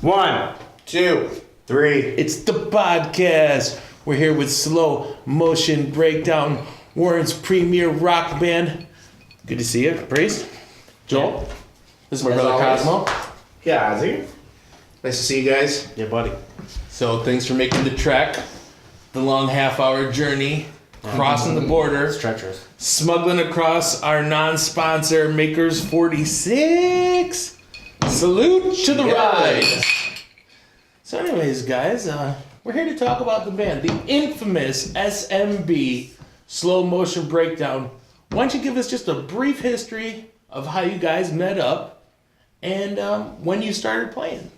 1, 2, 3. It's the podcast. We're here with Slow Motion Breakdown, Warren's premier rock band. Good to see you, Priest. Joel. Yeah. This is my brother Cosmo. Yeah, Zeke. Nice to see you guys. Yeah, buddy. So thanks for making the trek, the long half-hour journey, crossing the border, It's treacherous. smuggling across our non-sponsor Makers 46. Salute to the ride. So anyways, guys, we're here to talk about the band, the infamous SMB, Slow Motion Breakdown. Why don't you give us just a brief history of how you guys met up and when you started playing?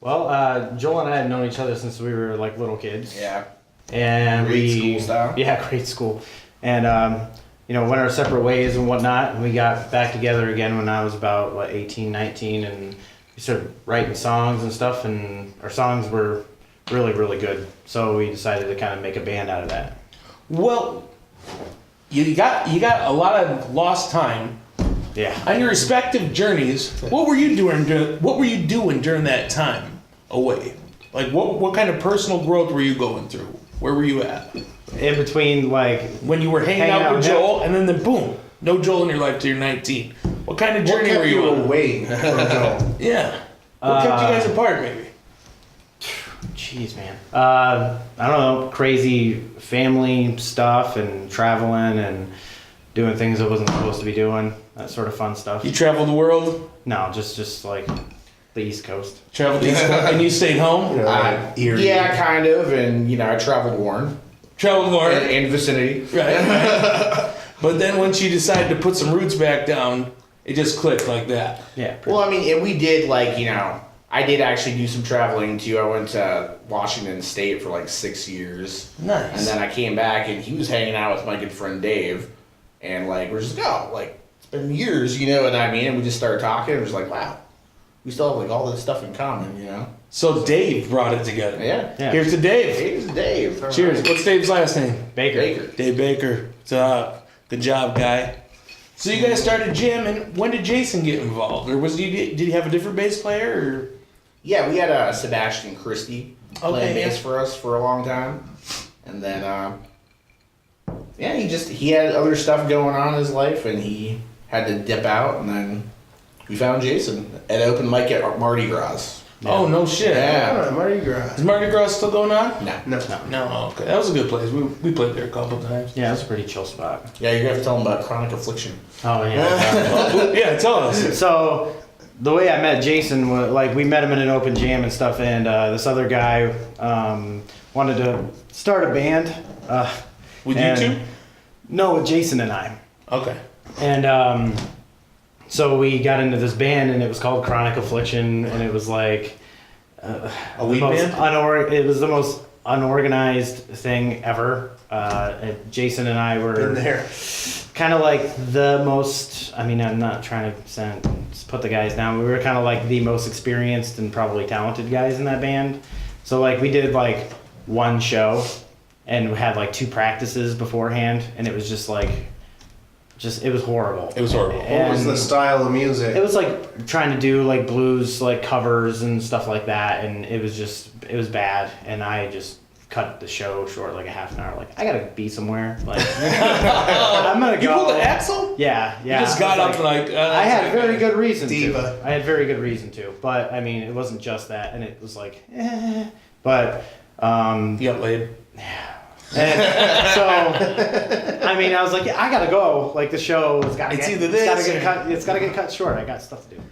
Well, Joel and I had known each other since we were like little kids. Yeah. And Grade school style. Yeah, grade school. And went our separate ways and whatnot. And we got back together again when I was about 18, 19, and we started writing songs and stuff. And our songs were really, really good. So we decided to kind of make a band out of that. Well, you got a lot of lost time. Yeah. On your respective journeys, what were you doing during that time away? Like what kind of personal growth were you going through? Where were you at? In between, When you were hanging out with Joel, and then boom, no Joel in your life till you're 19. What kind of journey were you on? away from Joel? Yeah. What kept you guys apart, maybe? Jeez, man. I don't know, crazy family stuff and traveling and doing things I wasn't supposed to be doing. That sort of fun stuff. You traveled the world? No, just like the East Coast. Traveled the East Coast, and you stayed home? Yeah, kind of. And, I traveled Warren. Traveled more. In vicinity. Right. But then once you decided to put some roots back down, it just clicked like that. Yeah. Well, and we did, I did actually do some traveling, too. I went to Washington State for, 6 years. Nice. And then I came back, and he was hanging out with my good friend Dave. And, we're just it's been years, you know what I mean? And we just started talking, and it was like, wow, we still have, all this stuff in common, you know? So Dave brought it together. Yeah. Here's to Dave. Here's Dave. Cheers. What's Dave's last name? Baker. Dave Baker. What's up? Good job, guy. So you guys started jamming. When did Jason get involved? Or did he have a different bass player? Or? Yeah, we had Sebastian Christie playing Okay, bass for us for a long time. And then, he had other stuff going on in his life, and he had to dip out, and then we found Jason at open mic at Mardi Gras. Yeah. Oh, no shit. Yeah. Mardi Gras. Is Mardi Gras still going on? No. No, okay. That was a good place. We played there a couple times. Yeah, it's a pretty chill spot. Yeah, you're going to have to tell him about Chronic Affliction. Oh, yeah. Yeah, tell us. So, the way I met Jason was, we met him in an open jam and stuff, and this other guy wanted to start a band. With you two? No, with Jason and I. Okay. And so we got into this band, and it was called Chronic Affliction, and it was A weed band? It was the most unorganized thing ever. And Jason and I were In there. kind of the most. I mean, I'm not trying to put the guys down. We were kind of the most experienced and probably talented guys in that band. So we did one show, and we had 2 practices beforehand, and it was just it was horrible. It was horrible. What was the style of music? It was trying to do blues covers and stuff like that, and it was bad, and I just cut the show short a half an hour. I gotta be somewhere. I'm gonna go. You pulled the axle? Yeah. You just got up and I had very good reason Diva. to. I had very good reason to, but I mean it wasn't just that, and it was but You got laid. and so, I mean, I was I gotta go. The show has got to It's get, either it's gotta this get or- cut. It's gotta get cut short. I got stuff to do.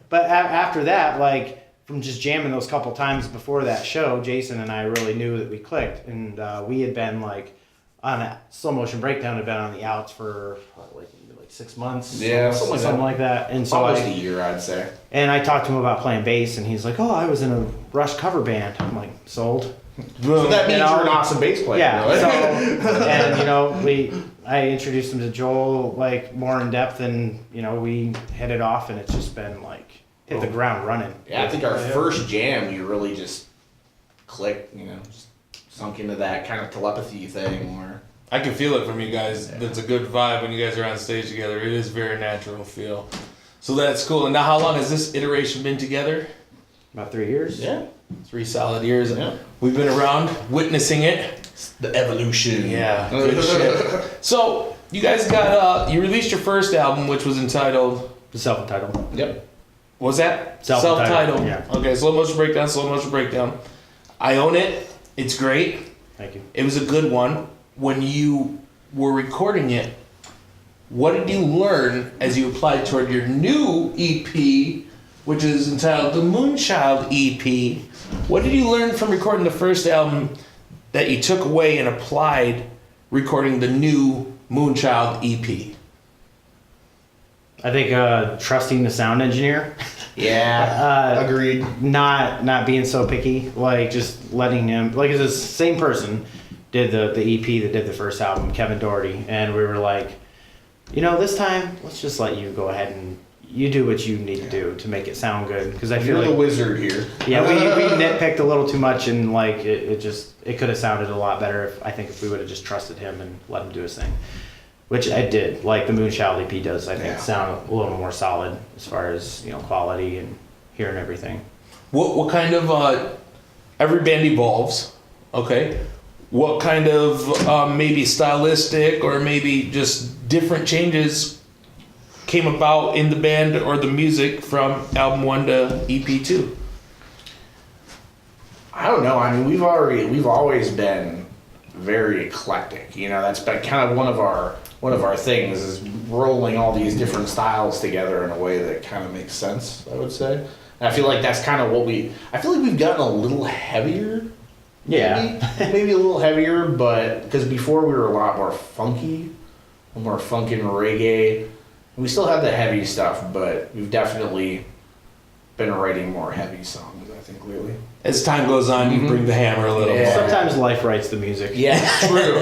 But after that, from just jamming those couple times before that show, Jason and I really knew that we clicked, and we had been on that Slow Motion Breakdown had been on the outs for 6 months. Yeah, something like that. And so Almost a year, I'd say. and I talked to him about playing bass, and he's like, "Oh, I was in a Rush cover band." I'm like, "Sold." So that means You know, you're an awesome bass player, Yeah. really. So, and I introduced him to Joel more in depth, and we hit it off, and it's just been hit the ground running. Yeah, I think our first jam, we really just clicked, just sunk into that kind of telepathy thing where I can feel it from you guys. It's a good vibe when you guys are on stage together. It is very natural feel. So that's cool. And now how long has this iteration been together? About 3 years. Yeah. 3 solid years. Yeah. We've been around witnessing it. The evolution. Yeah, good shit. So, you guys got, you released your first album, which was entitled... Self-entitled. Yep. Was that? Self-titled, yeah. Okay, Slow Motion Breakdown. I own it. It's great. Thank you. It was a good one. When you were recording it, what did you learn as you applied toward your new EP, which is entitled the Moonchild EP? What did you learn from recording the first album that you took away and applied recording the new Moonchild EP? I think trusting the sound engineer. Yeah. Agreed. Not being so picky. Like just letting him. Like it's the same person did the EP that did the first album, Kevin Doherty, and we were like, this time let's just let you go ahead and you do what you need to do to make it sound good. Because I feel You're like the wizard here. Yeah, we nitpicked a little too much, and like it could have sounded a lot better if we would have just trusted him and let him do his thing, which I did. Like the Moonchild EP does, I think sound a little more solid as far as quality and hearing everything. What kind of every band evolves, okay? What kind of maybe stylistic or maybe just different changes came about in the band or the music from album 1 to EP 2? I don't know. I mean, we've always been very eclectic. That's been kind of one of our things is rolling all these different styles together in a way that kind of makes sense, I would say. And I feel like that's kind of I feel like we've gotten a little heavier. Yeah. Maybe a little heavier, but because before we were a lot more funky, more funk and reggae. We still have the heavy stuff, but we've definitely been writing more heavy songs, I think, lately. As time goes on, you bring the hammer a little more. Sometimes life writes the music. Yeah, true.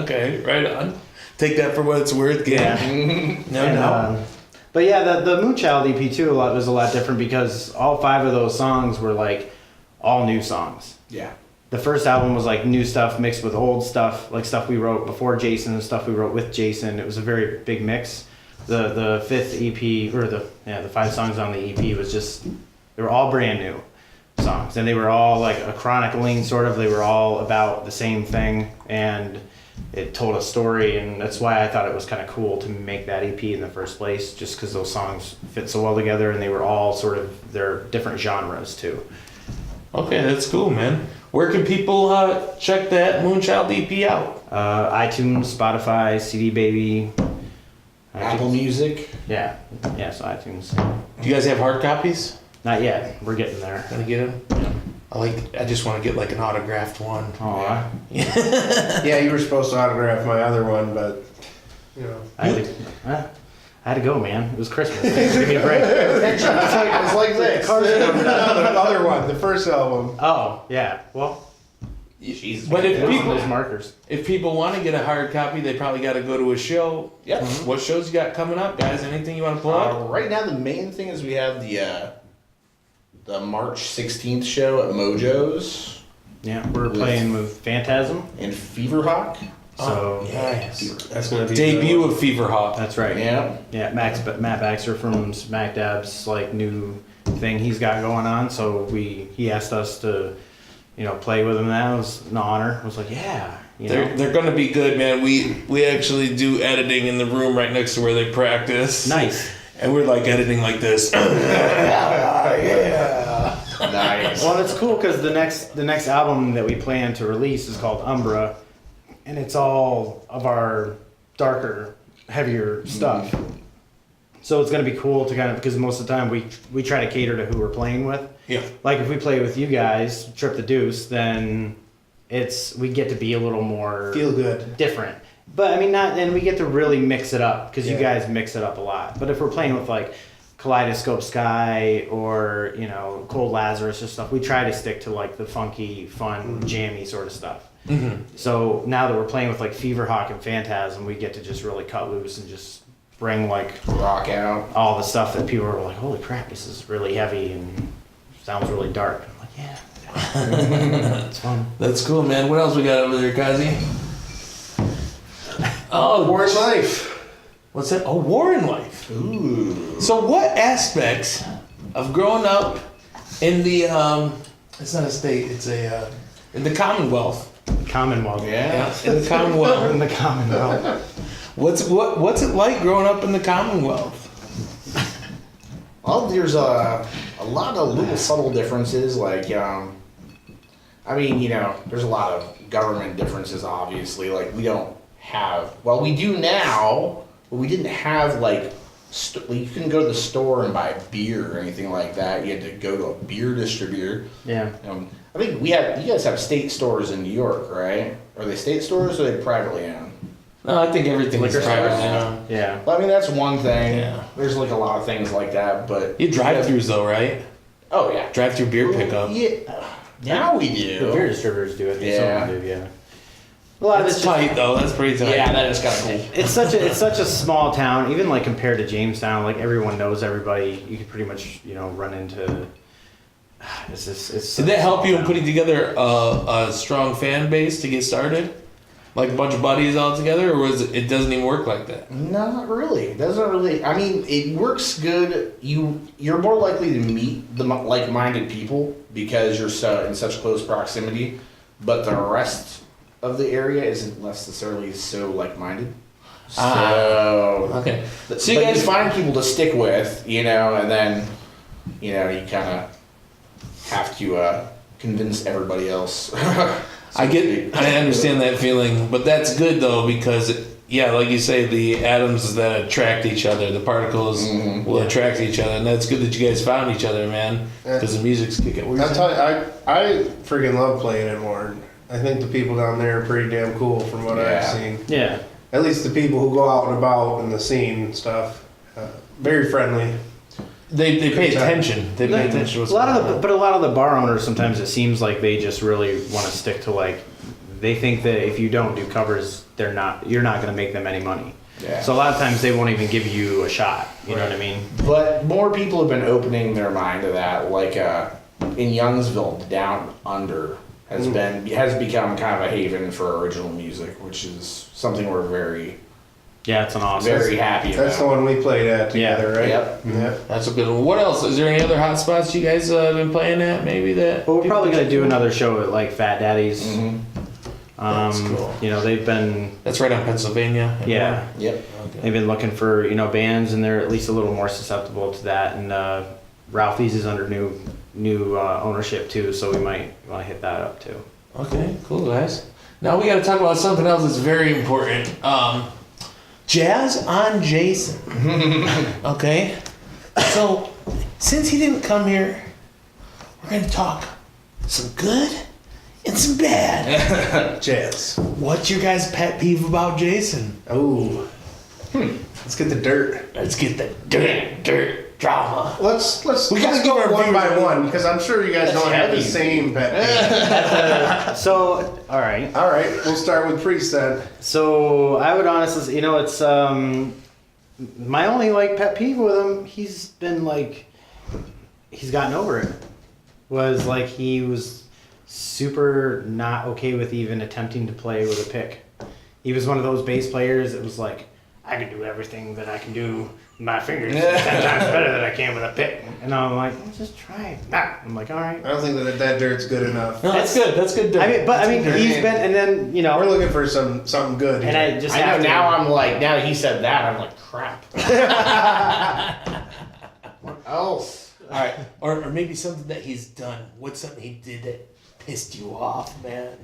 Okay, right on. Take that for what it's worth, gang. Yeah. No. But yeah, the Moonchild EP too was a lot different because all 5 of those songs were like all new songs. Yeah. The first album was like new stuff mixed with old stuff, like stuff we wrote before Jason and stuff we wrote with Jason. It was a very big mix. The 5th EP or the 5 songs on the EP was just they were all brand new songs, and they were all like a chronicling sort of. They were all about the same thing, and it told a story, and that's why I thought it was kind of cool to make that EP in the first place, just because those songs fit so well together, and they were all sort of their different genres too. Okay, that's cool, man. Where can people check that Moonchild EP out? iTunes, Spotify, CD Baby, Apple Music. Yeah, so iTunes. Do you guys have hard copies? Not yet. We're getting there. Gonna get them? I just want to get like an autographed one. Aw. Yeah, you were supposed to autograph my other one, but I had to go, man. It was Christmas. Give me a break. It's like this. the other one, the first album. Oh, yeah. Well, But those markers. if people want to get a hard copy, they probably got to go to a show. Yep. What shows you got coming up, guys? Anything you want to plug? Right now, the main thing is we have the March 16th show at MoJo's Yeah, we're playing with Phantasm. in Feverhawk. So Yes. That's gonna be Debut of Feverhawk. that's right. Yeah. Yeah, Matt Baxter from Smack Dab's like new thing he's got going on. So he asked us to, play with him. That was an honor. I was like, yeah. They're going to be good, man. We actually do editing in the room right next to where they practice. Nice. And we're like editing like this. Yeah. Nice. Well, it's cool because the next album that we plan to release is called Umbra, and it's all of our darker, heavier stuff. So it's gonna be cool to kind of, because most of the time we try to cater to who we're playing with. Yeah. Like if we play with you guys, Trip the Deuce, then we get to be a little more Feel good. different. But I mean, and we get to really mix it up because you guys mix it up a lot. But if we're playing with like Kaleidoscope Sky or Cold Lazarus or stuff, we try to stick to like the funky, fun, jammy sort of stuff. Mm-hmm. So now that we're playing with like Feverhawk and Phantasm, we get to just really cut loose and just bring like Rock out. all the stuff that people are like, holy crap, this is really heavy and sounds really dark. I'm like, yeah, it's fun. That's cool, man. What else we got over there, Kazi? Oh, War in Life. What's that? Oh, War in Life. Ooh. So what aspects of growing up In the it's not a state. It's a in the Commonwealth. Commonwealth. Yeah. In the Commonwealth. In the Commonwealth. What's it like growing up in the Commonwealth? Well, there's a lot of little subtle differences. Like, I mean, you know, there's a lot of government differences. Obviously, like we don't have. Well, we do now, but we didn't have like. You couldn't go to the store and buy beer or anything like that. You had to go to a beer distributor. Yeah. I think you guys have state stores in New York, right? Are they state stores or are they privately owned? No, I think everything is Liquor private stores? now. Yeah. Well, I mean, that's one thing. Yeah. There's like a lot of things like that, but. You drive-throughs though, right? Oh, yeah. Drive-through beer pickup. Yeah. Now we do. The beer distributors do it. Yeah. Some do, yeah. A lot of That's it's just, tight though. That's pretty tight. Yeah, that is kind of cool. it's such a small town. Even like compared to Jamestown, like everyone knows everybody. You could pretty much run into. It's Did that help you in putting together a strong fan base to get started? Like a bunch of buddies all together, or it doesn't even work like that? Not really. It doesn't really. I mean, it works good. You're more likely to meet the like-minded people because you're in such close proximity, but the rest of the area isn't necessarily so like-minded. So Okay. So you guys find people to stick with, and then you kind of have to convince everybody else. I understand that feeling, but that's good though because like you say, the atoms that attract each other, the particles will attract each other, and that's good that you guys found each other, man. Because the music's kicking. I'll tell you, I freaking love playing in Warren. I think the people down there are pretty damn cool from what I've seen. Yeah. At least the people who go out and about in the scene and stuff. Very friendly. They pay attention. They pay attention to what's going on. But a lot of the bar owners, sometimes it seems like they just really want to stick to they think that if you don't do covers, you're not going to make them any money. Yeah. So a lot of times they won't even give you a shot. You know what I mean? But more people have been opening their mind to that. Like in Youngsville, Down Under has become kind of a haven for original music, which is something we're very it's an awesome. very happy about. That's the one we played at together, right? Yep. Yep. That's a good one. What else? Is there any other hot spots you guys have been playing at? Maybe that. Well, we're probably going to do another show at like Fat Daddy's. That's cool. They've been. That's right on Pennsylvania. Yeah. Yep. Okay. They've been looking for bands, and they're at least a little more susceptible to that. And Ralphie's is under new ownership too, so we might want to hit that up too. Okay, cool guys. Now we got to talk about something else that's very important. Jazz on Jason. Okay? So, since he didn't come here, we're going to talk some good and some bad. Jazz. What's your guys' pet peeve about Jason? Oh. Let's get the dirt. Let's get the dirt drama. Let's We gotta give go our one by viewers- one because I'm sure you guys don't have the same pet. So, all right. All right, we'll start with Priest then. So I would honestly, it's my only pet peeve with him. He's been he's gotten over it. Was he was super not okay with even attempting to play with a pick. He was one of those bass players that was like, I can do everything that I can do with my fingers 10 times better than I can with a pick. And I'm like, well, just try it. Nah. I'm like, all right. I don't think that dirt's good enough. No, that's good. That's good dirt. He's been, and then We're looking for something good. and here. I just I have know to, now. Now that he said that, I'm like, crap. What else? All right. Or maybe something that he's done. What's something he did that pissed you off, man?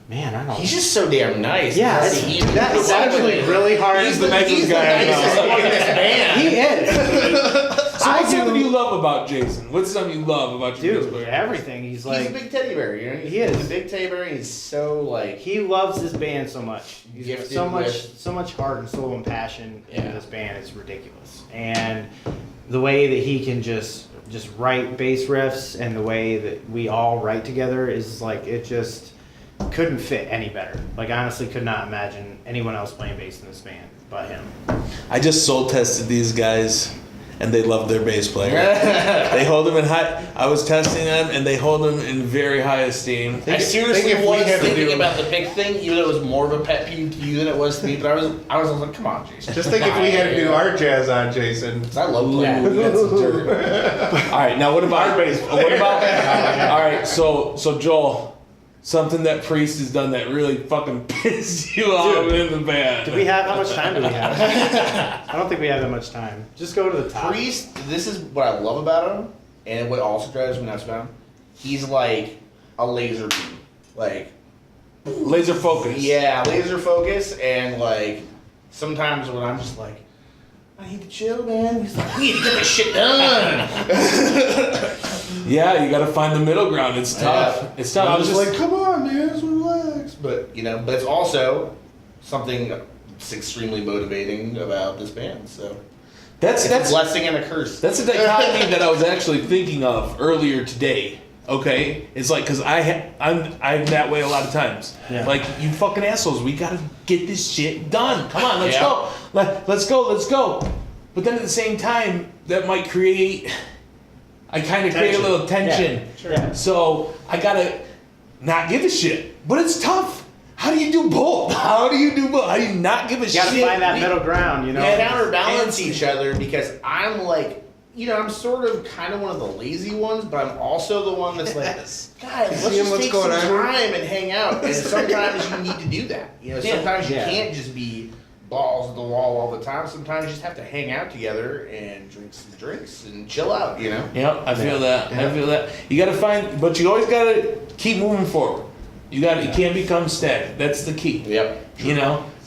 man, I don't. He's just so damn nice. Yeah, It's hard to even- it's actually really hard. He's the nicest guy I know. nicest one in this band. He is. So what's something you love about Jason? What's something you love about your bass Dude, player? everything. He's He's like, a big teddy bear, He is. He's a big teddy bear. He's so he loves this band so much. He's got Gifted so much heart and soul and passion in Yeah. this band. It's ridiculous. And the way that he can just write bass riffs and the way that we all write together is it just couldn't fit any better. Honestly, could not imagine anyone else playing bass in this band but him. I just soul tested these guys, and they love their bass player. They hold him in high. I was testing them, and they hold him in very high esteem. I seriously think if we was had to thinking do- about the pick thing, even though it was more of a pet peeve to you than it was to me. But I was like, come on, Jason. Just think if we had to do our jazz on Jason. I love playing. Ooh, that's a dirt. All right, now what about Our bass what about? All right, so Joel, something that Priest has done that really fucking pissed you off in the band. How much time do we have? I don't think we have that much time. Just go to the top. Priest, this is what I love about him, and what also drives me nuts about him. He's like a laser beam. Like, Laser focus. yeah, laser focus, and like, sometimes when I'm just like, I need to chill, man. He's like, we need to get this shit done. Yeah, you got to find the middle ground. It's tough. Yeah. It's tough. I was just like, come on, man, just relax. But but it's also something that's extremely motivating about this band. So that's it's a blessing and a curse. That's a dichotomy that I was actually thinking of earlier today. Okay, it's like because I'm that way a lot of times. Yeah. Like you fucking assholes, we gotta get this shit done. Come on, let's Yeah. go. Let's go. But then at the same time, that might create. I kind of create a little tension. Yeah, sure. Yeah. So I gotta not give a shit. But it's tough. How do you do both? How do you not give a You shit? gotta find that middle ground, you know? We counterbalance each other because I'm like, I'm sort of kind of one of the lazy ones, but I'm also the one that's like, guys, let's Seeing just what's take going some on. time and hang out. And sometimes you need to do that. Sometimes you Yeah. can't just be balls to the wall all the time. Sometimes you just have to hang out together and drink some drinks and chill out, Yep, I feel that. Yeah. I feel that. You gotta find, but you always gotta keep moving forward. You can't become stagnant. That's the key. Yep.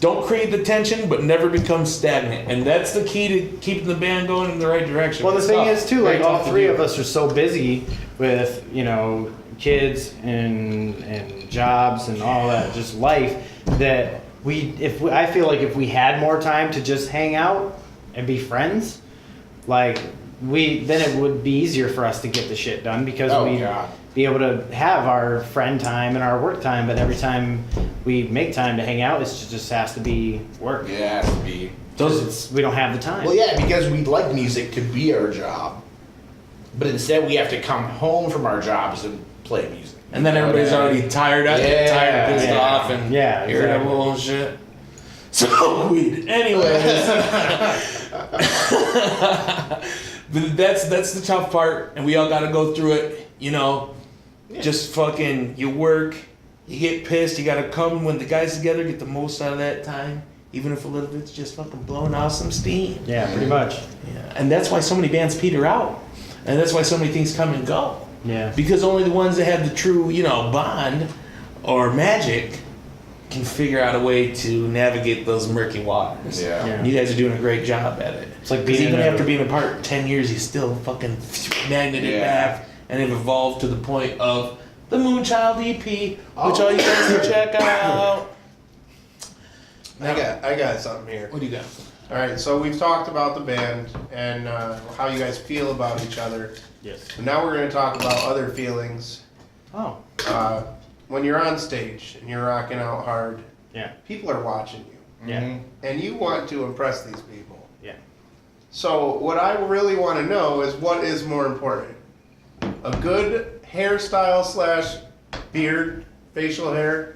Don't create the tension, but never become stagnant, and that's the key to keeping the band going in the right direction. Well, the It's thing tough. is, too, Very like, all tough to three do. of us are so busy with, kids and jobs and all that, just life, that I feel like if we had more time to just hang out and be friends, then it would be easier for us to get the shit done because we'd be able to have our friend time and our work time, but every time we make time to hang out, it just has to be work. Yeah, it has to be. We don't have the time. Well, yeah, because we'd like music to be our job, but instead we have to come home from our jobs and play music. And then everybody's already tired of it, tired, pissed Yeah. off, and Yeah, irritable and shit. So weed. Anyways. But that's the tough part, and we all gotta go through it, Just fucking, you work, you get pissed, you gotta come when the guys together, get the most out of that time, even if a little bit's just fucking blowing off some steam. Yeah, pretty much. Yeah. And that's why so many bands peter out. And that's why so many things come and go. Yeah. Because only the ones that have the true, bond or magic can figure out a way to navigate those murky waters. Yeah. Yeah. And you guys are doing a great job at it. It's like 'Cause being even in a- after being apart 10 years, you still fucking magneted Yeah. back and have evolved to the point of the Moonchild EP, which all you guys can check out. I got something here. What do you got? All right, so we've talked about the band and how you guys feel about each other. Yes. So now we're going to talk about other feelings. Oh. When you're on stage and you're rocking out hard, Yeah. people are watching you, Yeah. and you want to impress these people. Yeah. So what I really want to know is what is more important, a good hairstyle / beard, facial hair,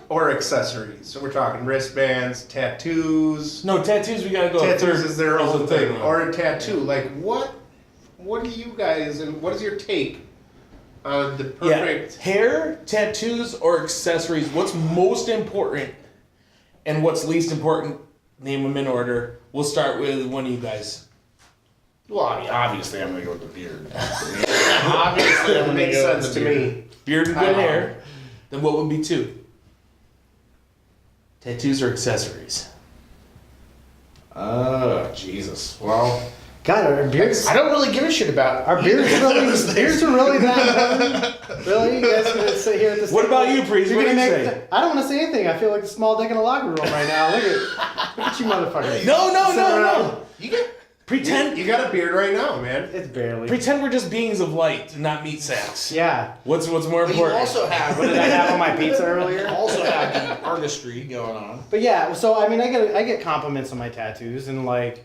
or accessories. So we're talking wristbands, tattoos. No, tattoos, we gotta go. Tattoos third- is their as a own third thing, one. or a tattoo. Like what do you guys and what is your take on the perfect? Yeah. Hair, tattoos, or accessories. What's most important and what's least important? Name them in order. We'll start with one of you guys. Well, I mean, obviously I'm gonna go with the beard. Obviously I'm It gonna makes go with sense the to beard. me. Beard and good hair. Then what would be 2? Tattoos or accessories? Oh, Jesus. Well, God, our beards. I don't really give a shit about Our beards either of really, those beards are really that important? Really? You guys gonna sit here at this What table? about you, Priest? You're What do gonna you make- say? I don't want to say anything. I feel like a small dick in a locker room right now. Look at you motherfuckers. No. You get Pretend You got a beard right now, man. It's barely. we're just beings of light, not meat sacks. Yeah. What's more But you important? also have What did I have on my pizza earlier? also have the artistry going on. But yeah, so I mean, I get compliments on my tattoos, and like,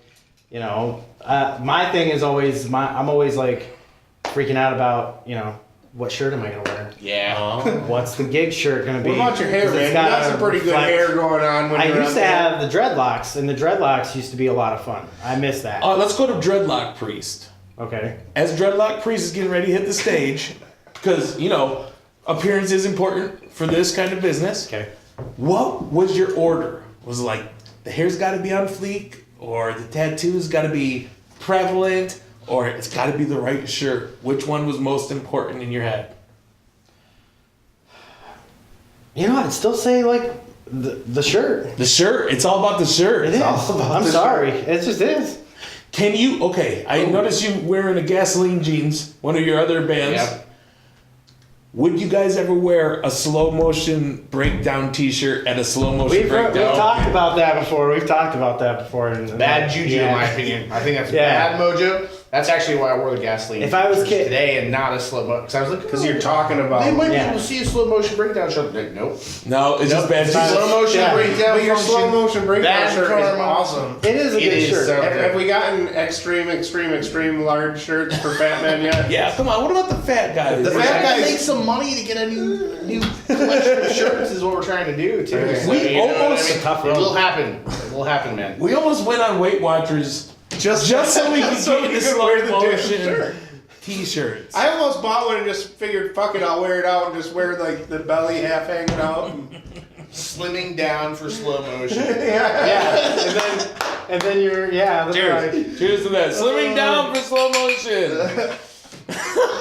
you know, my thing is always I'm always like freaking out about, you know, what shirt am I gonna wear? Yeah. What's the gig shirt gonna be? What about your hair, 'Cause it's man? You got gotta some pretty good reflect- hair going on when I you're used up to there. have the dreadlocks, and the dreadlocks used to be a lot of fun. I miss that. Let's go to Dreadlock Priest. Okay. As Dreadlock Priest is getting ready to hit the stage, because, you know, appearance is important for this kind of business. Okay. What was your order? Was it like the hair's got to be on fleek, or the tattoo's got to be prevalent, or it's got to be the right shirt? Which one was most important in your head? You know, I'd still say like the shirt. The shirt. It's all about the shirt. It is. all about I'm the sorry. It just is. Can you? Okay, I noticed you wearing a Gasoline Jeans, one of your other bands. Yep. Would you guys ever wear a slow motion breakdown T-shirt at a slow motion We've breakdown? talked about that before. And Bad juju, yeah. in my opinion. I think that's Yeah. bad mojo. That's actually why I wore the gasoline. If I was shirts kid- today and not a slow motion, because I was looking. Because you're talking about. They might be Yeah. able to see a slow motion breakdown shirt. Like, nope. No, it's just bad it's not- juju. Slow motion Yeah. breakdown. But your function, slow motion breakdown bad shirt is karma. awesome. It is a It good is shirt. so- Have we gotten extreme large shirts for fat men yet? Yeah, come on. What about the fat guys? The We're fat trying to guy make some money to get a new collection of shirts is what we're trying to do too. Okay. So, We you know what almost- I mean? tough It road. will happen. It will happen, man. We almost went on Weight Watchers just so we could so get we the could slow wear the damn motion shirt. T-shirts. I almost bought one and just figured, fuck it, I'll wear it out and just wear like the belly half hanging out. Slimming down for slow motion. Yeah. Yeah. And then you're that's Cheers. right. Cheers to that. Slimming down for slow motion.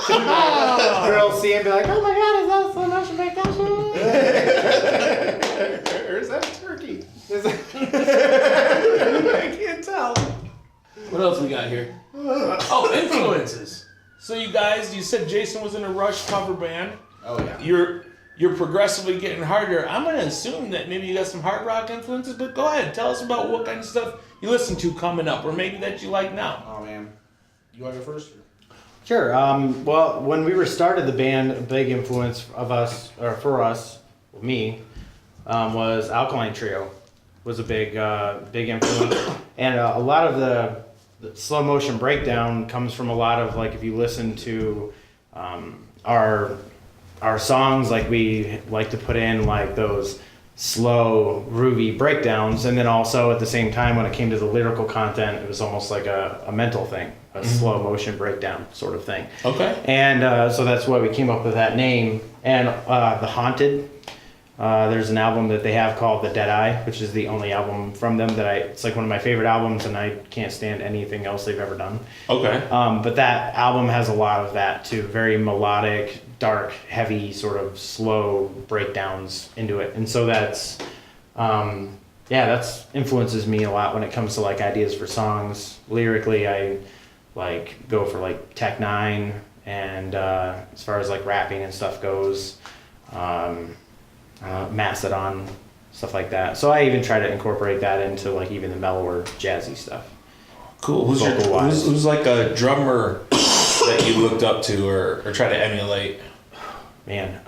Girl see and be like, oh my god, is that a slow motion breakdown shirt? Or is that a turkey? I can't tell. What else we got here? Oh, influences. So you guys, you said Jason was in a Rush cover band. Oh yeah. You're progressively getting harder. I'm gonna assume that maybe you got some hard rock influences, but go ahead, tell us about what kind of stuff you listen to coming up, or maybe that you like now. Oh man. You want to go first? Sure. Well, when we were started the band, a big influence of us, or for us, me, was Alkaline Trio. Was a big influence, and a lot of the slow motion breakdown comes from a lot of, like, if you listen to our songs, like, we like to put in like those slow groovy breakdowns, and then also at the same time when it came to the lyrical content, it was almost like a mental thing, a slow motion breakdown sort of thing. Okay. And so that's why we came up with that name. And The Haunted, there's an album that they have called The Dead Eye, which is the only album from them that it's like one of my favorite albums, and I can't stand anything else they've ever done. Okay. But that album has a lot of that too, very melodic, dark, heavy, sort of slow breakdowns into it. And so that's influences me a lot when it comes to like ideas for songs. Lyrically, I like go for like Tech Nine, and as far as like rapping and stuff goes, Mastodon, stuff like that. So I even try to incorporate that into like even the mellower jazzy stuff. Cool. Vocal-wise. Who's like a drummer that you looked up to or try to emulate? Man,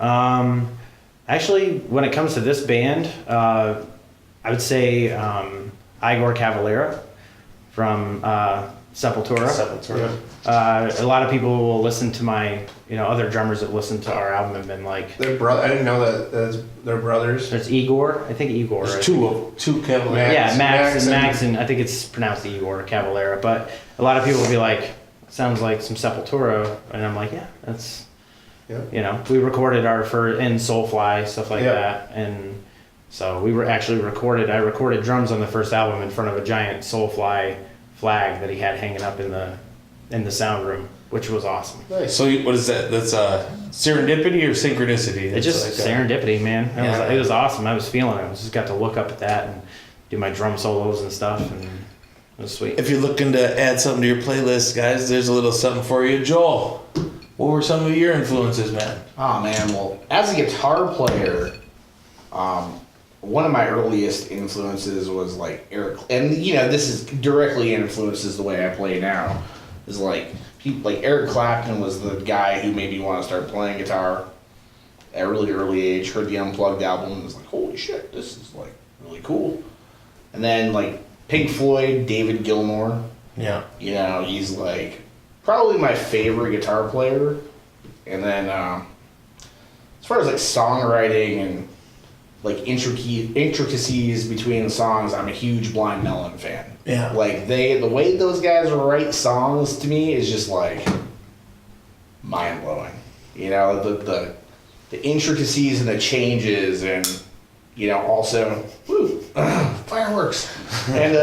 actually, when it comes to this band, I would say Igor Cavalera from Sepultura. A lot of people will listen to my, other drummers that listen to our album have been like, They're brother. I didn't know that they're brothers. there's Igor, I think Igor. There's right? two Cavaliers. Yeah, Max Max, and I think it's pronounced Igor Cavalera, but a lot of people will be like, sounds like some Sepultura, and I'm like, yeah, that's, Yeah. we recorded in Soulfly, stuff like Yeah. that, and so we were actually I recorded drums on the first album in front of a giant Soulfly flag that he had hanging up in the sound room, which was awesome. Nice. So what is that? That's serendipity or synchronicity? It's just serendipity, man. Yeah. It was awesome. I was feeling it. I just got to look up at that and do my drum solos and stuff, and it was sweet. If you're looking to add something to your playlist, guys, there's a little something for you. Joel, what were some of your influences, man? Oh man, well, as a guitar player, one of my earliest influences was like Eric, and this is directly influences the way I play now. Is like people like Eric Clapton was the guy who made me want to start playing guitar at a really early age. Heard the Unplugged album and was like, holy shit, this is like really cool. And then like Pink Floyd, David Gilmour, Yeah. You know, he's like probably my favorite guitar player. And then as far as like songwriting and like intricacies between the songs, I'm a huge Blind Melon fan. Yeah. Like the way those guys write songs to me is just like mind blowing. You know, the intricacies and the changes, and you know, also fireworks, and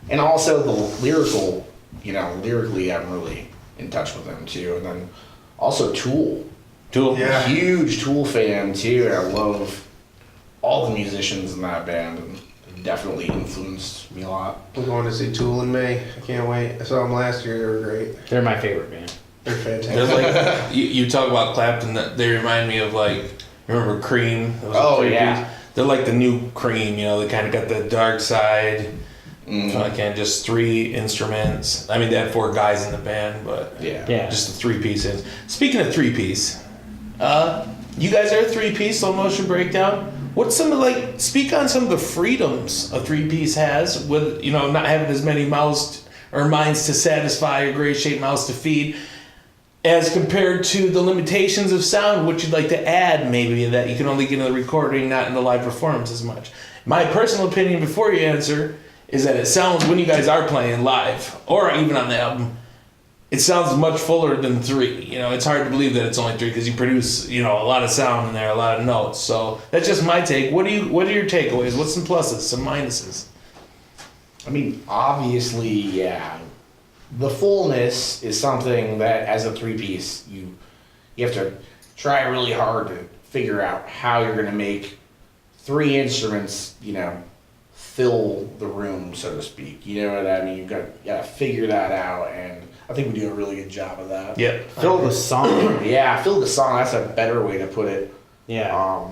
and also the lyrical. You know, lyrically, I'm really in touch with them too. And then also Tool. Tool. Yeah. Huge Tool fan too. I love all the musicians in that band, and it definitely influenced me a lot. We're going to see Tool in May. I can't wait. I saw them last year. They were great. They're my favorite band. They're fantastic. There's like you talk about Clapton. That they remind me of like, remember Cream? Those Oh, three yeah. piece? They're like the new Cream. You know, they kind of got the dark side. Mm. Like and just 3 instruments. I mean, they had 4 guys in the band, but Yeah. Yeah. just the 3-piece. Speaking of 3-piece, you guys are a 3-piece slow motion breakdown. What's some of like speak on some of the freedoms a 3-piece has with, you know, not having as many mouths or minds to satisfy or great shaped mouths to feed, as compared to the limitations of sound, what you'd like to add maybe that you can only get in the recording, not in the live performance as much. My personal opinion before you answer is that it sounds, when you guys are playing live or even on the album, it sounds much fuller than 3. You know, it's hard to believe that it's only 3 because you produce, you know, a lot of sound in there, a lot of notes. So that's just my take. What are your takeaways? What's some pluses, some minuses? I mean, obviously, yeah. The fullness is something that, as a 3-piece, you have to try really hard to figure out how you're going to make 3 instruments, you know, fill the room, so to speak. You know what I mean? You got to figure that out, and I think we do a really good job of that. Yep. Fill the song. Yeah, fill the song. That's a better way to put it. Yeah.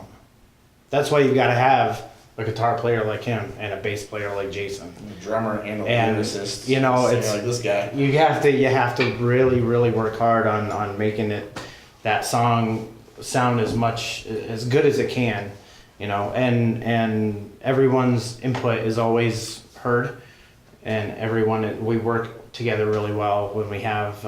That's why you got to have a guitar player like him and a bass player like Jason. A drummer and a And, lyricist. you know, singer it's- like this guy. You have to really work hard on making it, that song sound as good as it can, you know, and everyone's input is always heard, and we work together really well when we have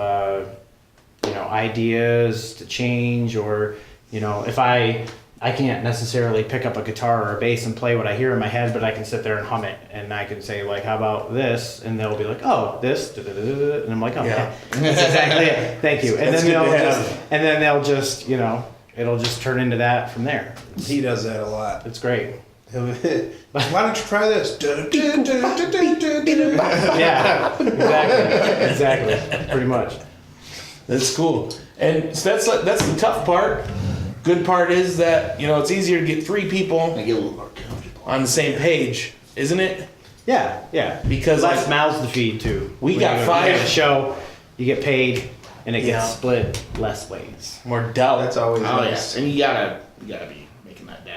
you know, ideas to change, or you know, if I can't necessarily pick up a guitar or a bass and play what I hear in my head, but I can sit there and hum it, and I can say like, how about this? And they'll be like, oh, this, and I'm like, okay, Yeah. that's exactly it. Thank you. And That's then good to they'll have. they'll just, you know, it'll just turn into that from there. He does that a lot. It's great. Why don't you try this? Yeah, exactly, pretty much. That's cool. And so that's the tough part. Good part is that, you know, it's easier to get 3 people I get a little more comfortable. on the same page, isn't it? Yeah. Because less like, mouths to feed too. We When got you 5. you have a show, you get paid, and it gets Yeah. split less ways. more doubt. That's always Oh, nice. yes. And you gotta be making that dough.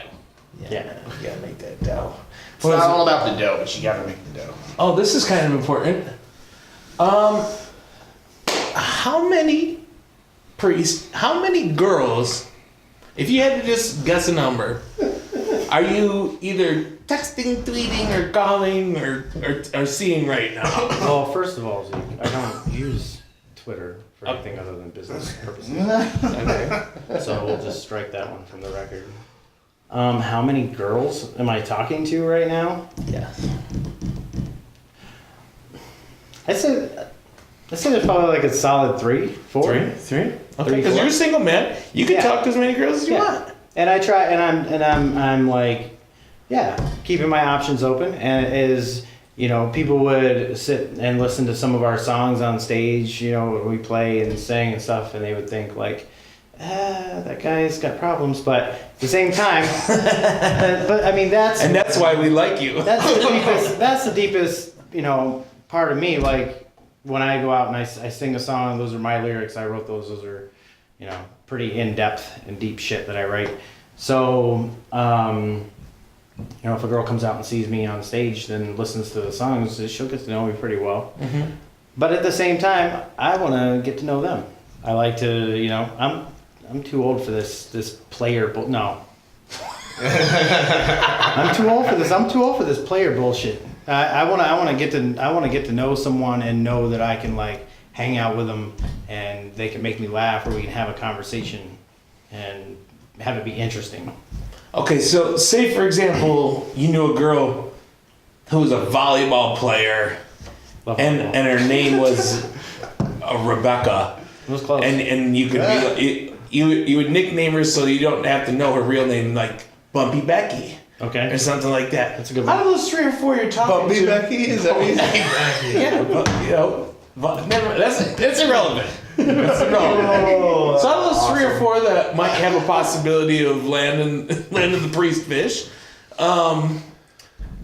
Yeah. You gotta make that dough. It's not all about the dough, but you gotta make the dough. Oh, this is kind of important. How many girls, if you had to just guess a number, are you either texting, tweeting, or calling, or seeing right now? Well, first of all, Zeke, I don't use Twitter for anything other than business purposes. Okay. So we'll just strike that one from the record. How many girls am I talking to right now? Yes. I'd say there's probably like a solid 3, 4. 3? Okay. 3, Because 4. you're a single man, you can Yeah. talk to as many girls as you Yeah. want. And I try, and I'm like, yeah, keeping my options open. And is, you know, people would sit and listen to some of our songs on stage, you know, when we play and sing and stuff, and they would think like, that guy's got problems. But at the same time, but I mean And that's why we like you. that's the deepest, you know, part of me. Like when I go out and I sing a song, those are my lyrics. I wrote those. Those are, you know, pretty in-depth and deep shit that I write. So, you know, if a girl comes out and sees me on stage, then listens to the songs, she'll get to know me pretty well. Mm-hmm. But at the same time, I want to get to know them. I like to, you know, I'm too old for this player. No, I'm too old for this. I'm too old for this player bullshit. I want to get to know someone and know that I can like hang out with them and they can make me laugh or we can have a conversation and have it be interesting. Okay, so say for example, you knew a girl who was a volleyball player, and her name was Rebecca, It was close. and you could be you would nickname her so you don't have to know her real name, like Bumpy Becky Okay. or something like that. That's a good Out one. of those 3 or 4 you're talking Bumpy to, Becky, is that what you think? Yeah, but never. That's irrelevant. That's irrelevant. So out of those 3 or 4 that might have a possibility of landing the priest fish,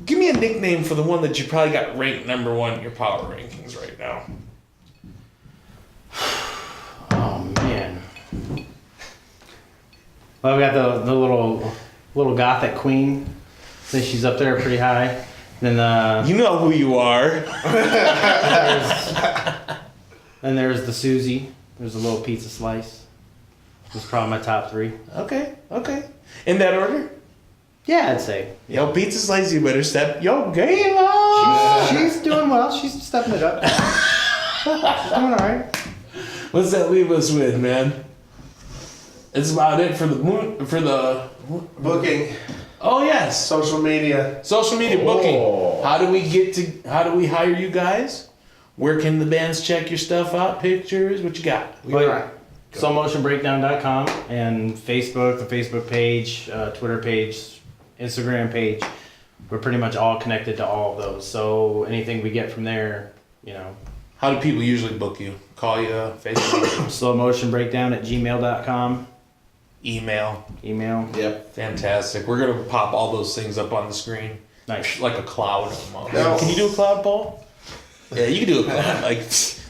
give me a nickname for the one that you probably got ranked number 1 in your power rankings right now. Oh man. Well, we got the little gothic queen. I think she's up there pretty high. Then You know who you are. then there's the Susie. There's a little pizza slice. That's probably my top 3. Okay. In that order. Yeah, I'd say. Yo, pizza slice, you better step your game up. She's doing well. She's stepping it up. She's doing all right. What's that leave us with, man? It's about it for the Booking, Oh yes. social media. Social media booking. How do we hire you guys? Where can the bands check your stuff out? Pictures? What you got? Soulmotionbreakdown.com and Facebook, the Facebook page, Twitter page, Instagram page. We're pretty much all connected to all of those. So anything we get from there, How do people usually book you? Call you, Facebook, slowmotionbreakdown@gmail.com. email. Yep. Fantastic. We're gonna pop all those things up on the screen. Nice. Like a cloud almost. No. Can you do a cloud, Paul? Yeah, you can do a cloud. Like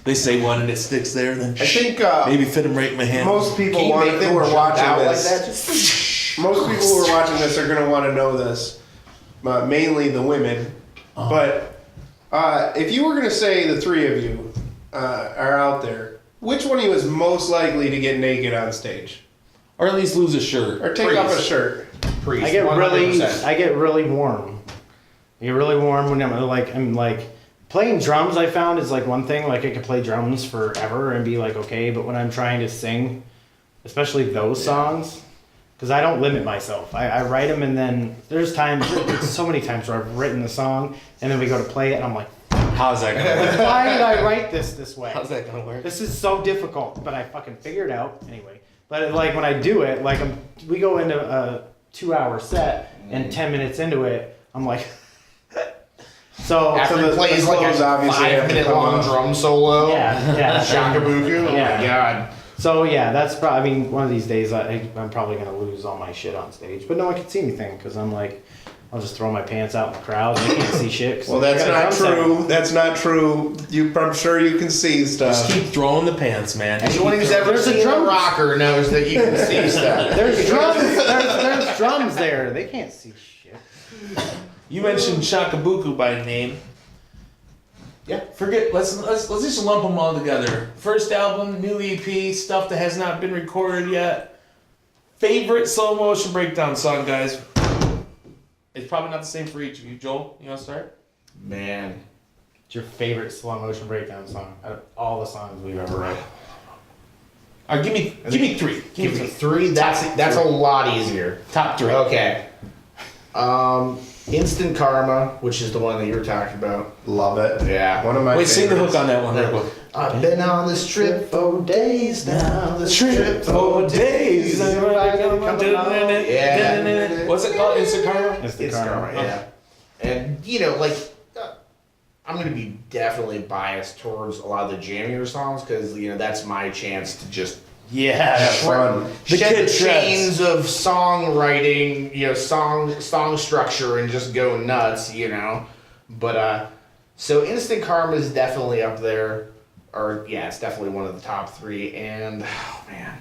they say one and it sticks there, then I think maybe fit them right in my hand. most people who are watching this. Most people who are watching this are going to want to know this, mainly the women. But if you were going to say the 3 of you are out there, which one of you is most likely to get naked on stage Or at least lose a shirt. or take off a shirt? Priest. I get 100%. really warm. I get really warm when I'm like playing drums. I found is like one thing. Like I could play drums forever and be like okay, but when I'm trying to sing, especially those songs, because I don't limit myself. I write them and then there's so many times where I've written the song and then we go to play it and I'm like, How's that gonna work? why did I write this way? How's that gonna work? This is so difficult, but I fucking figure it out anyway. But like when I do it, like we go into a 2-hour set and 10 minutes into it, I'm like. So After the he plays like clothes a obviously have to 5-minute come long up. drum solo. yeah. Shakabuku. Oh Yeah. my god. So yeah, that's probably. I mean, one of these days I'm probably gonna lose all my shit on stage, but no one can see anything because I'm like, I'll just throw my pants out in the crowd and they can't see shit. 'Cause Well, I that's got a not drum set. true. That's not true. I'm sure you can see Just stuff. keep throwing the pants, man. Just Anyone keep who's throwing- ever There's a seen a drum- rocker knows that you can see stuff. There's drums. There's drums there. They can't see shit. You mentioned Shakabuku by name. Yeah. Forget. Let's just lump them all together. First album, new EP, stuff that has not been recorded yet. Favorite slow motion breakdown song, guys. It's probably not the same for each of you. Joel, you want to start? Man. What's your favorite slow motion breakdown song out of all the songs we've ever written? Or give me 3. Give me 3. That's a lot easier. Top 3. Okay. Instant Karma, which is the one that you were talking about. Love it. Yeah. One of my Wait, sing the favorites. hook on that one real quick. I've been on this trip for days now. This trip for days. Yeah. What's it called? Instant Karma? It's Karma, yeah. And, I'm going to be definitely biased towards a lot of the jammier songs because, that's my chance to just Yeah. Fun. The shed kid the shreds. chains of songwriting, song structure and just go nuts, But, so Instant Karma is definitely up there. Or, yeah, it's definitely one of the top 3. And, oh, man.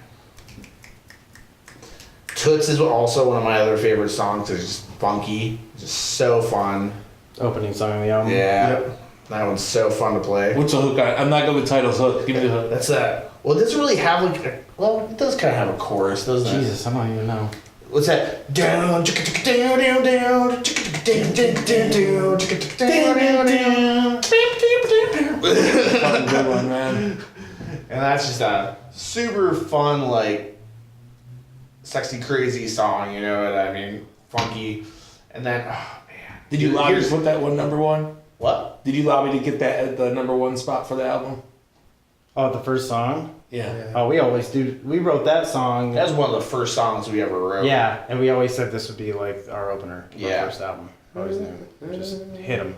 Toots is also one of my other favorite songs. It's just funky. Just so fun. Opening song of the album. Yeah. Yep. That one's so fun to play. What's the hook on? I'm not good with titles. Hook. Give me the hook. That's that. Well, it doesn't really have it does kind of have a chorus, doesn't it? Jesus, I don't even know. What's that? Down, down, down, down, Fucking good one, man. And that's just a super fun, like, sexy, crazy song, you know what I mean? Funky. And then, oh, man. Did you allow me to put that one number one? What? Did you allow me to get that at the number one spot for the album? Oh, the first song? Yeah. Oh, we always do. We wrote that song. That was one of the first songs we ever wrote. Yeah, and we always said this would be like our opener. Yeah. Our first album. Always knew. Just hit them.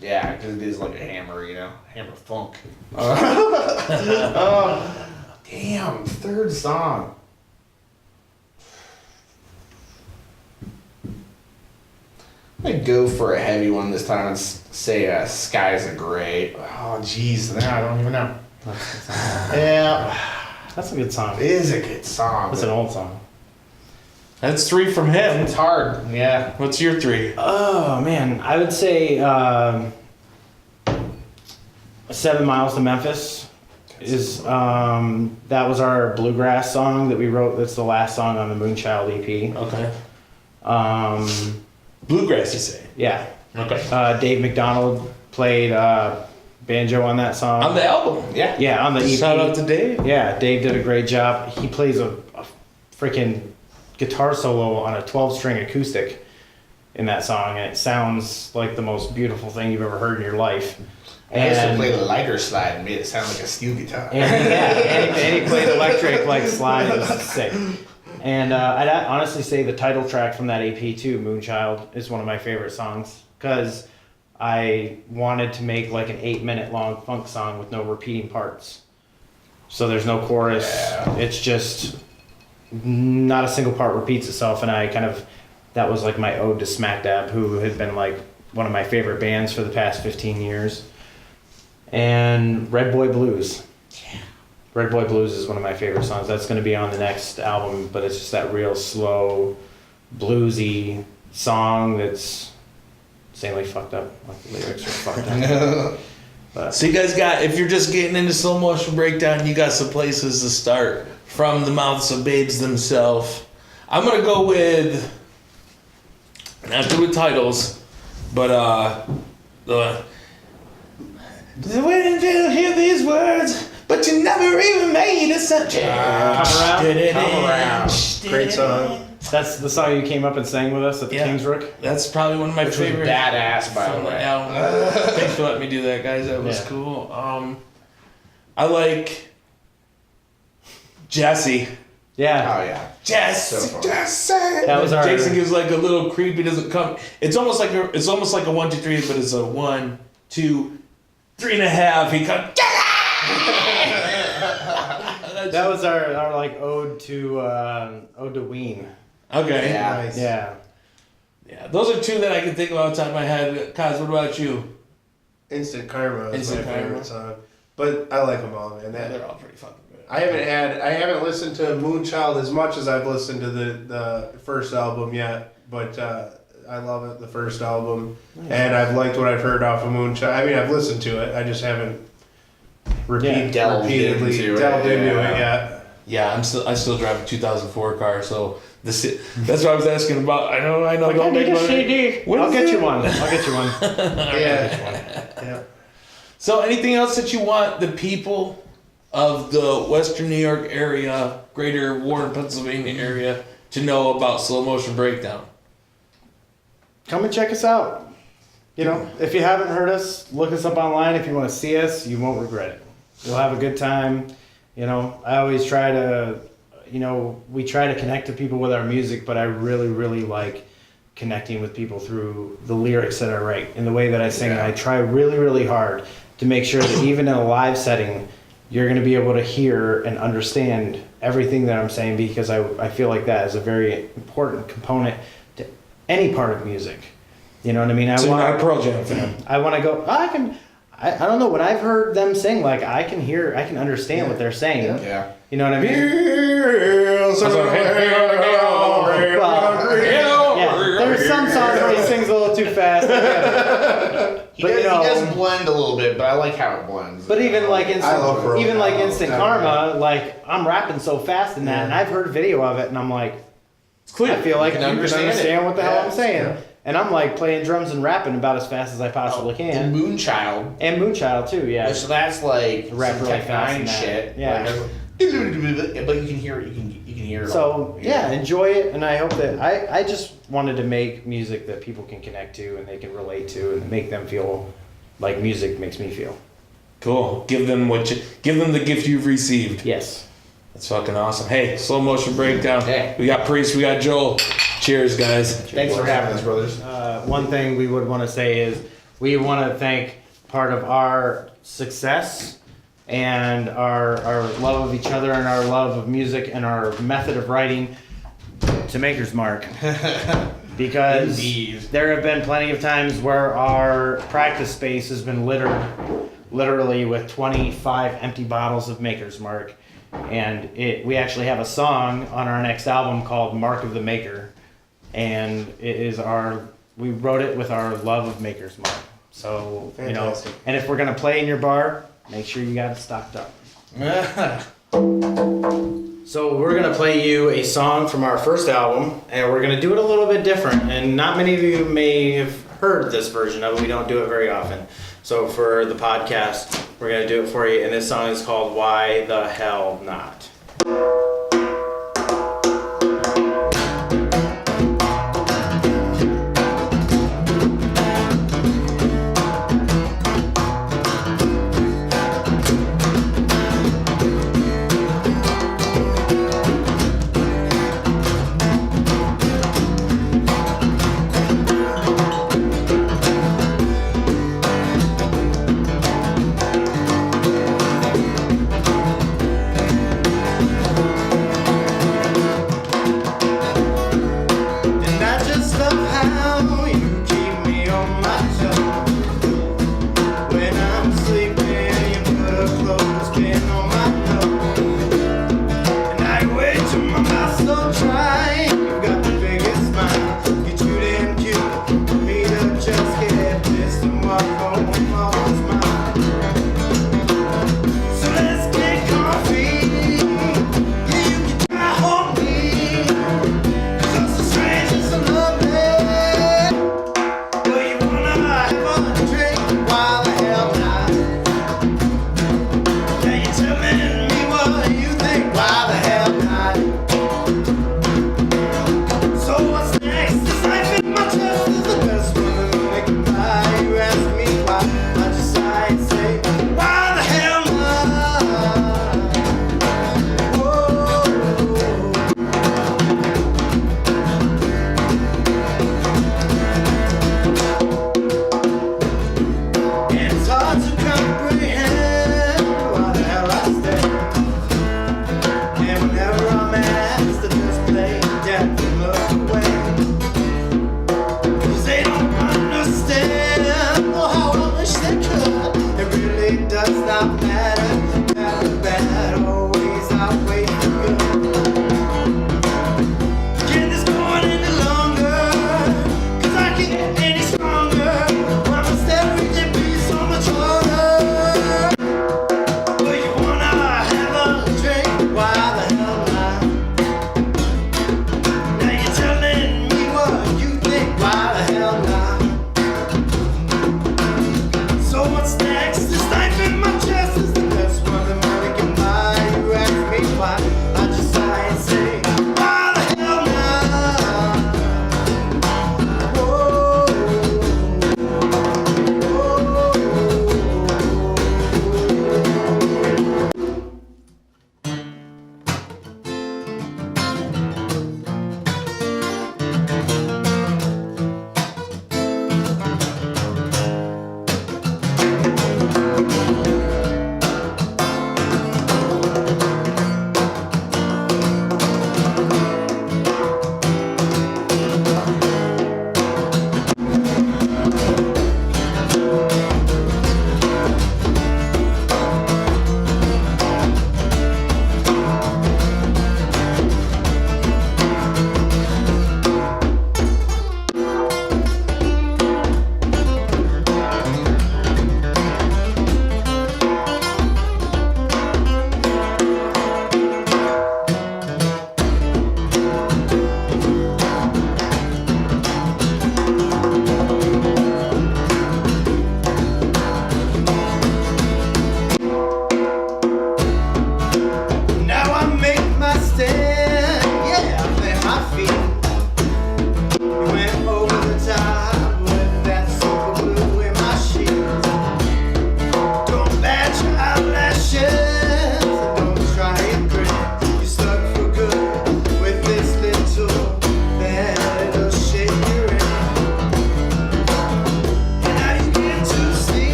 Yeah, because it is like a hammer, you know? Hammer funk. Oh, damn, third song. I'm gonna go for a heavy one this time and say Skies Are Gray. Oh, jeez, now I don't even know. Yeah, That's a good song. it is a good song. That's an old song. That's 3 from him. It's hard, yeah. What's your 3? Oh man, I would say 7 Miles to Memphis is that was our bluegrass song that we wrote. That's the last song on the Moonchild EP. Okay. Bluegrass, you say? Yeah. Okay. Dave McDonald played banjo on that song. On the album? Yeah. Yeah, on the EP. Shout out to Dave. Yeah, Dave did a great job. He plays a freaking guitar solo on a 12-string acoustic in that song, and it sounds like the most beautiful thing you've ever heard in your life. I used to play the lighter slide and made it sound like a steel guitar. And he played electric like slide. It was sick. And I'd honestly say the title track from that EP too, Moonchild, is one of my favorite songs because I wanted to make like an 8-minute long funk song with no repeating parts. So there's no chorus. Yeah. It's just not a single part repeats itself, and that was like my ode to Smack Dab, who had been like one of my favorite bands for the past 15 years. And Red Boy Blues. Yeah. Red Boy Blues is one of my favorite songs. That's going to be on the next album, but it's just that real slow, bluesy song that's insanely fucked up. Like the lyrics are fucked up. But So you guys got, if you're just getting into slow motion breakdown, you got some places to start from the mouths of babes themselves. I'm gonna go with, not good with titles, but when you hear these words, but you never even made a subject. Come Around. Great song. That's the song you came up and sang with us at the Yeah. King's Rook? That's probably one of my Which was favorite. badass, by the from the way. album. Thanks for letting me do that, guys. That was Yeah. cool. I like Jesse. Yeah. Oh, yeah. Jesse. So fun. Jesse. That was our- Jason gives like a little creep. He doesn't come. It's almost like a 1, 2, 3, but it's a 1, 2, 3.5. He comes. That was our like ode to Ween. Okay. Yeah. Nice. Yeah. Yeah. Those are 2 that I can think of off the top of my head. Kaz, what about you? Instant Karma is Instant my Karma. favorite song. But I like them all, man. They're all pretty fucking good. I haven't listened to Moonchild as much as I've listened to the first album yet, but I love it, the first album. And I've liked what I've heard off of Moonchild. I mean, I've listened to it, I just haven't Delved repeatedly into it, delved into yeah. it yet. Yeah, I still drive a 2004 car, so that's what I was asking about. I know. I Don't need make a money. CD. What I'll is get it? you one. I'll get you one. Yeah. So, anything else that you want the people of the Western New York area, Greater Warren, Pennsylvania area to know about Slow Motion Breakdown? Come and check us out. You know, if you haven't heard us, look us up online. If you want to see us, you won't regret it. You'll have a good time. You know, I always try to, we try to connect to people with our music, but I really, really like connecting with people through the lyrics that I write and the way that I sing. And I try really, really hard to make sure that even in a live setting, you're going to be able to hear and understand everything that I'm saying, because I feel like that is a very important component to any part of music. You know what I mean? So you're not a Pearl Jam fan? I want to go, I don't know, when I've heard them sing, like I can understand what they're saying. Yeah. You know what I mean? Yeah, there's some songs where he sings a little too fast. He does blend a little bit, but I like how it blends. But even like I love Pearl Jam. Instant Karma, like I'm rapping so fast in that, and I've heard video of it, and I'm like, It's clear. I feel like You you can can understand understand it. what the hell I'm saying. Yeah. And I'm like playing drums and rapping about as fast as I possibly Oh, And can. Moonchild. And Moonchild too, yeah. So that's like Rap some really Tech fast Nine in that. shit. Yeah. Like, but you can hear it. You can hear it. So all, you yeah, know? enjoy it, and I hope that I just wanted to make music that people can connect to and they can relate to and make them feel like music makes me feel. Cool. Give them the gift you've received. Yes. That's fucking awesome. Hey, slow motion breakdown. Hey. We got Priest, we got Joel. Cheers, guys. Thanks for having us, brothers. One thing we would want to say is we want to thank part of our success and our love of each other and our love of music and our method of writing to Maker's Mark. Because Indeed. there have been plenty of times where our practice space has been littered literally with 25 empty bottles of Maker's Mark. And we actually have a song on our next album called Mark of the Maker. And it is we wrote it with our love of Maker's Mark. So, Fantastic. and if we're going to play in your bar, make sure you got it stocked up. So we're going to play you a song from our first album, and we're going to do it a little bit different. And not many of you may have heard this version of it. We don't do it very often. So for the podcast, we're going to do it for you. And this song is called Why the Hell Not?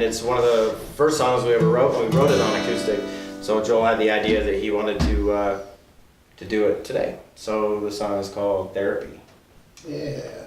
it's one of the first songs we ever wrote, and we wrote it on acoustic. So Joel had the idea that he wanted to do it today. So the song is called Therapy. Yeah.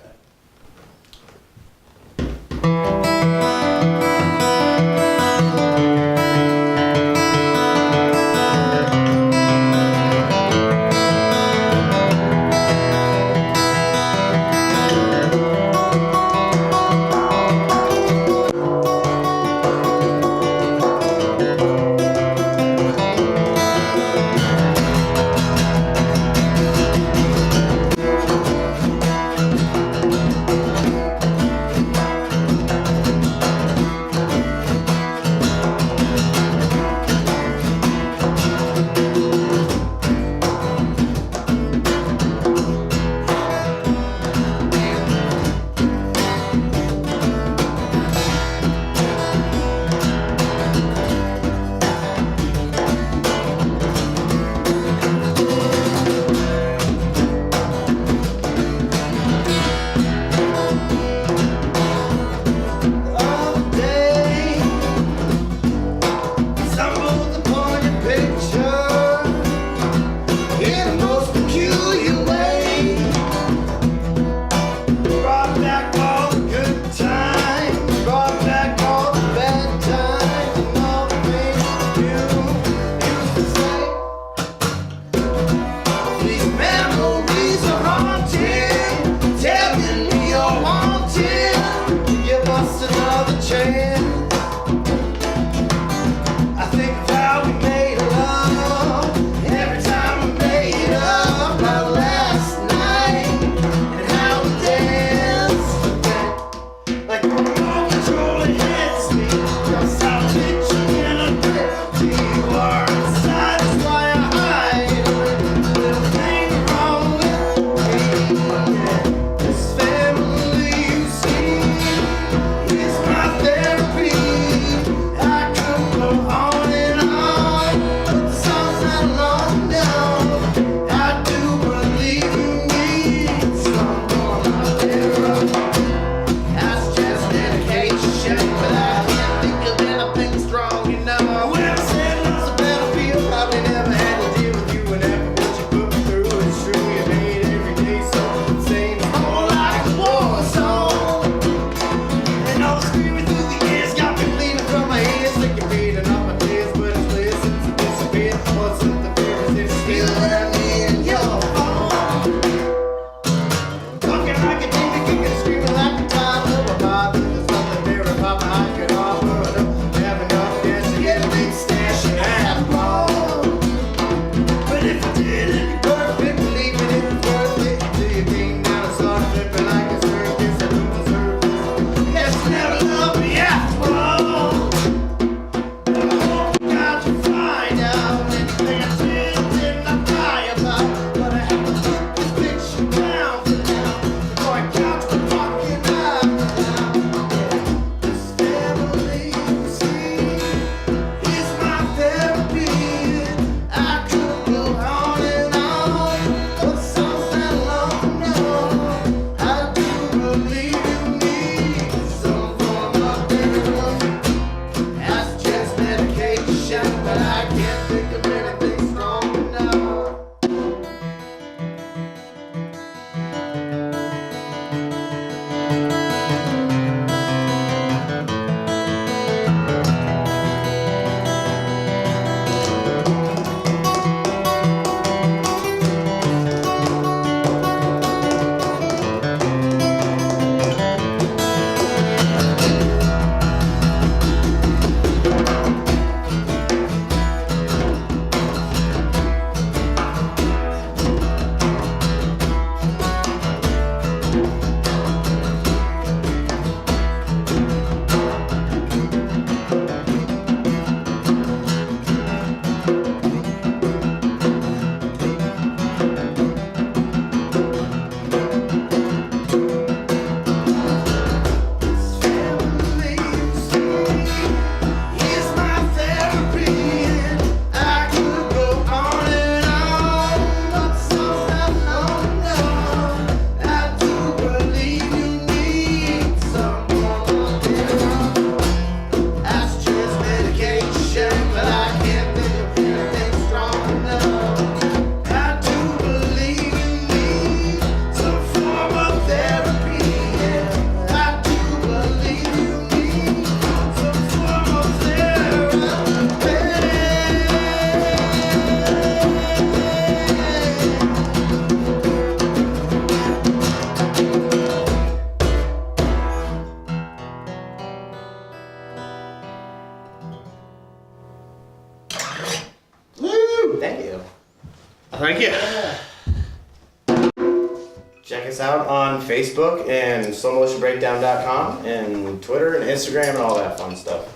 Check us out on Facebook and slowmotionbreakdown.com and Twitter and Instagram and all that fun stuff.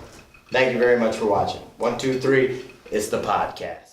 Thank you very much for watching. 1, 2, 3. It's the podcast.